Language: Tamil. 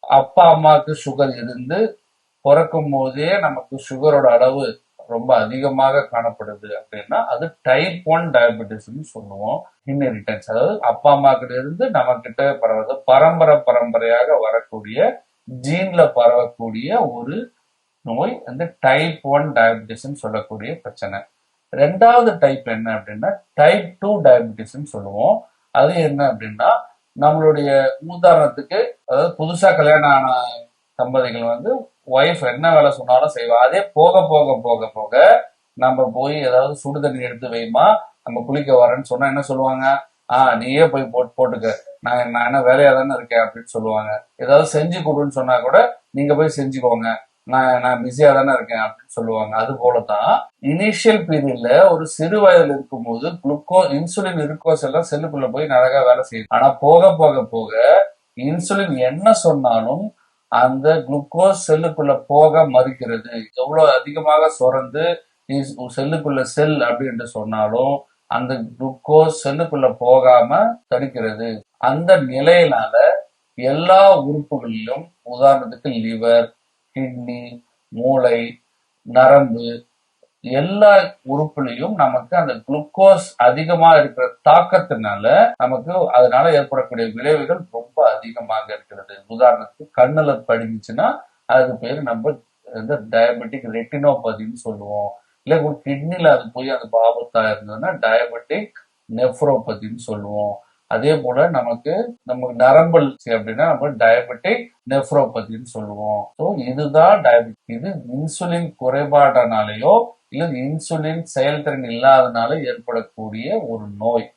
அப்பா அம்மாவுக்கு சுகர் இருந்து பிறக்கும் போதே நமக்கு சுகரோட அளவு ரொம்ப அதிகமாக காணப்படுது அப்படின்னா அது டைப் 1 டயபெட்டிஸ்ன்னு சொல்லுவோம். இன்ஹெரிட்டன்ஸ், அதாவது அப்பா அம்மா கிட்ட இருந்து நம்ம கிட்ட பரவது பரம்பரையாக வரக்கூடிய ஜீன்ல பரவக்கூடிய ஒரு நோய் அந்த டைப் 1 டயபெட்டிஸ் சொல்லக்கூடிய பிரச்சனை. ரெண்டாவது டைப் என்ன அப்படின்னா டைப் 2 டயபெட்டிஸ் சொல்லுவோம். அது என்ன அப்படின்னா நம்மளுடைய உதாரணத்துக்கு, அதாவது புதுசா கல்யாணம் ஆன தம்பதிகள் ஒய்ஃப் என்ன வேலை சொன்னாலும் செய்வா. அதே போக போக போக போக நம்ம போய் ஏதாவது சுடு தண்ணி எடுத்து வைமா, நம்ம குளிக்க வரேன்னு சொன்னா என்ன சொல்லுவாங்க? நீயே போய் போட்டுக்க, நான் என்ன வேலையா தானே இருக்கேன் அப்படின்னு சொல்லுவாங்க. ஏதாவது செஞ்சு கொடுன்னு சொன்னா கூட நீங்க போய் செஞ்சுக்கோங்க, நான் பிஸியா தானே இருக்கேன் அப்படின்னு சொல்லுவாங்க. அது போலதான் இனிஷியல் பீரியட்ல ஒரு சிறு வயதுல இருக்கும்போது இன்சுலின் குளுக்கோஸ் எல்லாம் செல்லுக்குள்ள போய் நிறைய வேலை செய்யுது. ஆனா போக போக போக இன்சுலின் என்ன சொன்னாலும் அந்த குளுக்கோஸ் செல்லுக்குள்ள போக மறுக்கிறது. எவ்வளவு அதிகமாக சுரந்து செல்லுக்குள்ள செல் அப்படின்னு சொன்னாலும் அந்த குளுக்கோஸ் செல்லுக்குள்ள போகாம தடுக்கிறது. அந்த நிலையினால எல்லா உறுப்புகளிலும், உதாரணத்துக்கு லிவர், கிட்னி, மூளை, நரம்பு, எல்லா உறுப்புலையும் நமக்கு அந்த குளுக்கோஸ் அதிகமா இருக்கிற தாக்கத்தினால நமக்கு அதனால ஏற்படக்கூடிய விளைவுகள் ரொம்ப அதிகமாக இருக்கிறது. உதாரணத்துக்கு கண்ணுல படிஞ்சுச்சுன்னா அதுக்கு பேரு நம்ம டயபெட்டிக் ரெட்டினோபதின்னு சொல்லுவோம். இல்ல ஒரு கிட்னில அது போய் அது ஆபத்தா இருந்ததுன்னா டயபெட்டிக் நெஃப்ரோபதின்னு சொல்லுவோம். அதே போல நமக்கு நரம்பல் அப்படின்னா நம்ம டயபெட்டிக் நெஃப்ரோபதின்னு சொல்லுவோம். ஸோ இதுதான் டயபெட்டிக். இது இன்சுலின் குறைபாடுனாலேயோ இல்ல இன்சுலின் செயல்திறன் இல்லாதனால ஏற்படக்கூடிய ஒரு நோய்.